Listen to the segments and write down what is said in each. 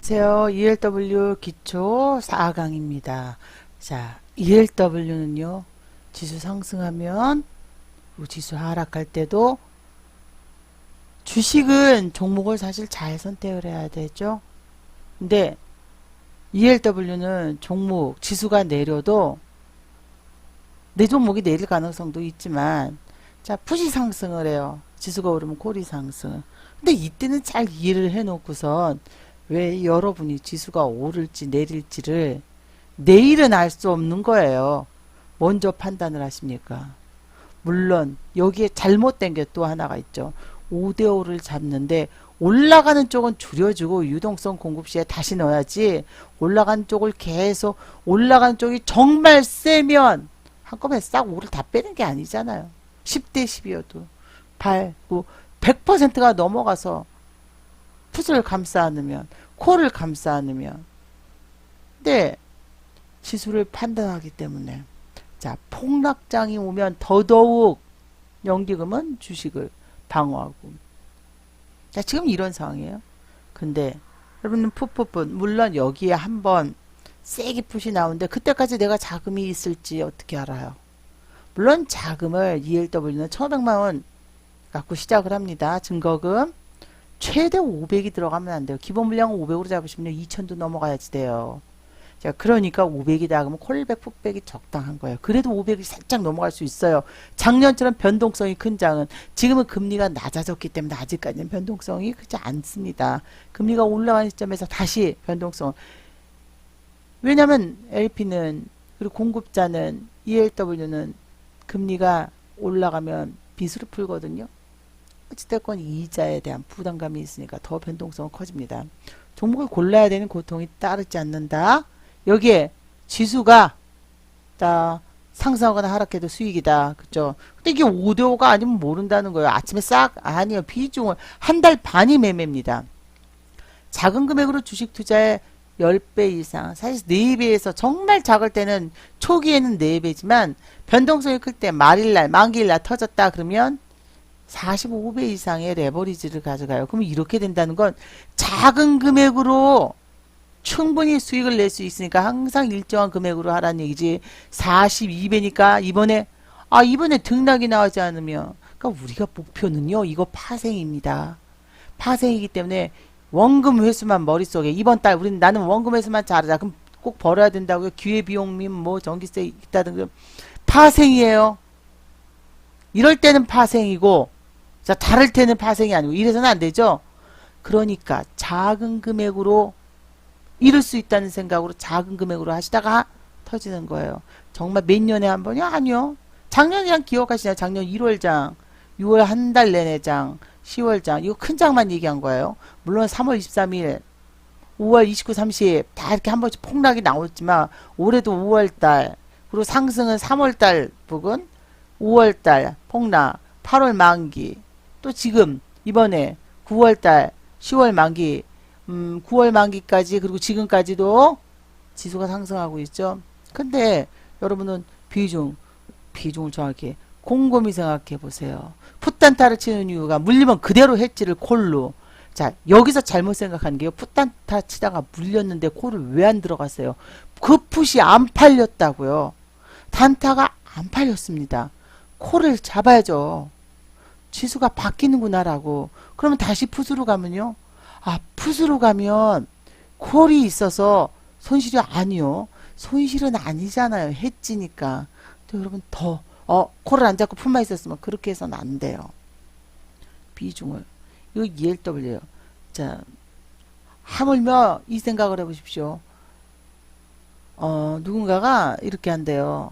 안녕하세요. ELW 기초 4강입니다. 자, ELW는요, 지수 상승하면, 그리고 지수 하락할 때도 주식은 종목을 사실 잘 선택을 해야 되죠. 근데 ELW는 종목, 지수가 내려도 내 종목이 내릴 가능성도 있지만, 자, 푸시 상승을 해요. 지수가 오르면 콜이 상승. 근데 이때는 잘 이해를 해놓고선 왜 여러분이 지수가 오를지 내릴지를 내일은 알 수 없는 거예요. 먼저 판단을 하십니까? 물론 여기에 잘못된 게 또 하나가 있죠. 5대5를 잡는데 올라가는 쪽은 줄여주고 유동성 공급 시에 다시 넣어야지, 올라가는 쪽을 계속, 올라가는 쪽이 정말 세면 한꺼번에 싹 5를 다 빼는 게 아니잖아요. 10대 10이어도 8, 9, 100%가 넘어가서 풋을 감싸 안으면, 콜을 감싸 안으면, 네, 지수를 판단하기 때문에, 자, 폭락장이 오면 더더욱 연기금은 주식을 방어하고. 자, 지금 이런 상황이에요. 근데 여러분은 풋풋풋, 물론 여기에 한번 세게 풋이 나오는데 그때까지 내가 자금이 있을지 어떻게 알아요? 물론 자금을 ELW는 1,500만 원 갖고 시작을 합니다. 증거금 최대 500이 들어가면 안 돼요. 기본 물량은 500으로 잡으시면 2,000도 넘어가야지 돼요. 자, 그러니까 500이다 그러면 콜백, 풋백이 적당한 거예요. 그래도 500이 살짝 넘어갈 수 있어요. 작년처럼 변동성이 큰 장은, 지금은 금리가 낮아졌기 때문에 아직까지는 변동성이 크지 않습니다. 금리가 올라가는 시점에서 다시 변동성. 왜냐면 LP는, 그리고 공급자는, ELW는 금리가 올라가면 빚으로 풀거든요. 어찌됐건 이자에 대한 부담감이 있으니까 더 변동성은 커집니다. 종목을 골라야 되는 고통이 따르지 않는다. 여기에 지수가 자, 상승하거나 하락해도 수익이다. 그죠? 근데 이게 5대5가 아니면 모른다는 거예요. 아침에 싹, 아니요. 비중을 한 달 반이 매매입니다. 작은 금액으로 주식 투자에 10배 이상, 사실 4배에서 정말 작을 때는 초기에는 4배지만 변동성이 클 때 말일날, 만기일날 터졌다 그러면 45배 이상의 레버리지를 가져가요. 그럼 이렇게 된다는 건 작은 금액으로 충분히 수익을 낼 수 있으니까 항상 일정한 금액으로 하라는 얘기지. 42배니까 이번에 등락이 나오지 않으면, 그러니까 우리가 목표는요, 이거 파생입니다. 파생이기 때문에 원금 회수만 머릿속에, 이번 달 나는 원금 회수만 잘하자. 그럼 꼭 벌어야 된다고요. 기회비용민 뭐 전기세 있다든. 파생이에요. 이럴 때는 파생이고, 자, 다를 때는 파생이 아니고, 이래서는 안 되죠. 그러니까 작은 금액으로 이룰 수 있다는 생각으로 작은 금액으로 하시다가 터지는 거예요. 정말 몇 년에 한 번이요? 아니요. 작년이랑 기억하시나요? 작년 1월장, 6월 한 달 내내 장, 10월장, 이거 큰 장만 얘기한 거예요. 물론 3월 23일, 5월 29, 30, 다 이렇게 한 번씩 폭락이 나왔지만, 올해도 5월달, 그리고 상승은 3월달 부근, 5월달 폭락, 8월 만기, 또 지금 이번에 9월달, 10월 만기, 9월 만기까지, 그리고 지금까지도 지수가 상승하고 있죠. 근데 여러분은 비중을 정확히 곰곰이 생각해 보세요. 풋단타를 치는 이유가 물리면 그대로 했지를 콜로. 자, 여기서 잘못 생각하는 게요. 풋단타 치다가 물렸는데 콜을 왜 안 들어갔어요? 그 풋이 안 팔렸다고요. 단타가 안 팔렸습니다. 콜을 잡아야죠. 지수가 바뀌는구나라고. 그러면 다시 풋으로 가면요. 아, 풋으로 가면 콜이 있어서 손실이 아니요. 손실은 아니잖아요. 해지니까. 또 여러분 콜을 안 잡고 풋만 있었으면 그렇게 해서는 안 돼요. 비중을. 이거 ELW예요. 자, 하물며 이 생각을 해보십시오. 누군가가 이렇게 한대요.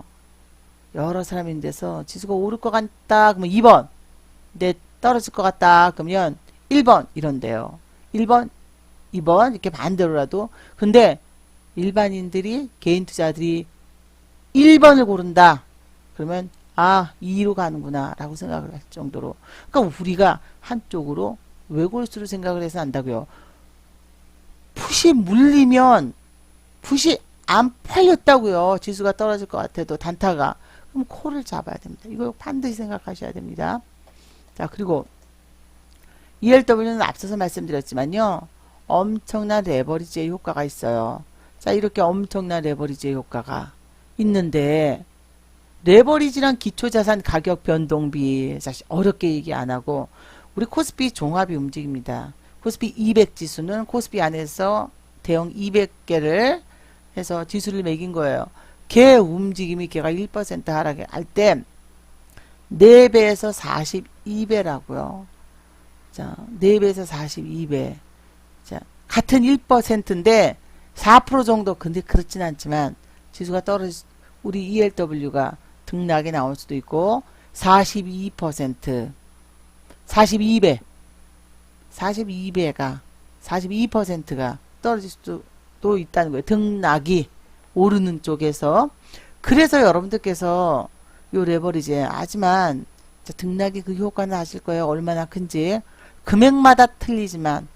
여러 사람인데서 지수가 오를 것 같다. 그러면 2번. 근데 떨어질 것 같다. 그러면 1번 이런데요. 1번, 2번 이렇게 반대로라도. 근데 일반인들이, 개인 투자들이 1번을 고른다. 그러면 2로 가는구나 라고 생각을 할 정도로. 그러니까 우리가 한쪽으로 외골수로 생각을 해서 한다고요. 풋이 물리면 풋이 안 팔렸다고요. 지수가 떨어질 것 같아도 단타가. 그럼 콜을 잡아야 됩니다. 이거 반드시 생각하셔야 됩니다. 자, 그리고 ELW는 앞서서 말씀드렸지만요. 엄청난 레버리지의 효과가 있어요. 자, 이렇게 엄청난 레버리지의 효과가 있는데, 레버리지란 기초자산 가격 변동비, 사실 어렵게 얘기 안 하고, 우리 코스피 종합이 움직입니다. 코스피 200 지수는 코스피 안에서 대형 200개를 해서 지수를 매긴 거예요. 걔 움직임이 걔가 1% 하락할 때 4배에서 42배라고요. 자, 4배에서 42배. 자, 같은 1%인데 4% 정도, 근데 그렇진 않지만 지수가 떨어지, 우리 ELW가 등락이 나올 수도 있고 42%, 42배, 42배가 42%가 떨어질 수도 있다는 거예요. 등락이 오르는 쪽에서. 그래서 여러분들께서 요 레버리지, 하지만 자, 등락이 그 효과는 아실 거예요. 얼마나 큰지. 금액마다 틀리지만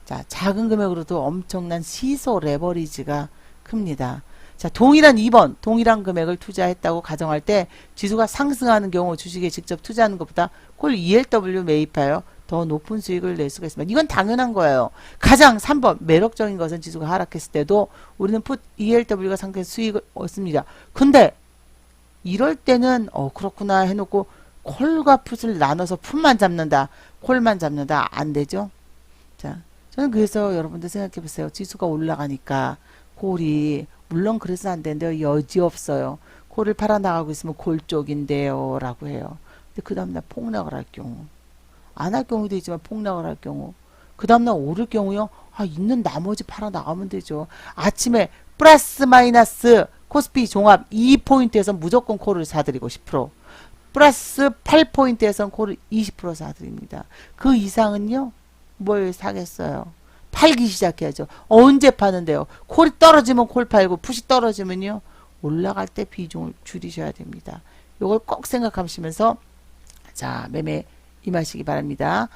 자, 작은 금액으로도 엄청난 시소 레버리지가 큽니다. 자, 동일한 2번, 동일한 금액을 투자했다고 가정할 때 지수가 상승하는 경우 주식에 직접 투자하는 것보다 콜 ELW 매입하여 더 높은 수익을 낼 수가 있습니다. 이건 당연한 거예요. 가장 3번 매력적인 것은 지수가 하락했을 때도 우리는 풋 ELW가 상승해서 수익을 얻습니다. 근데 이럴 때는 그렇구나 해놓고 콜과 풋을 나눠서 풋만 잡는다, 콜만 잡는다, 안 되죠. 자, 저는 그래서 여러분들 생각해 보세요. 지수가 올라가니까 콜이, 물론 그래서 안 되는데요. 여지없어요. 콜을 팔아나가고 있으면 콜 쪽인데요 라고 해요. 근데 그 다음날 폭락을 할 경우, 안 할 경우도 있지만 폭락을 할 경우, 그 다음날 오를 경우요. 있는 나머지 팔아나가면 되죠. 아침에 플러스 마이너스 코스피 종합 2포인트에서 무조건 콜을 사드리고 10%, 플러스 8포인트에선 콜을 20% 사드립니다. 그 이상은요, 뭘 사겠어요? 팔기 시작해야죠. 언제 파는데요? 콜이 떨어지면 콜 팔고, 풋이 떨어지면요, 올라갈 때 비중을 줄이셔야 됩니다. 요걸 꼭 생각하시면서 자, 매매 임하시기 바랍니다.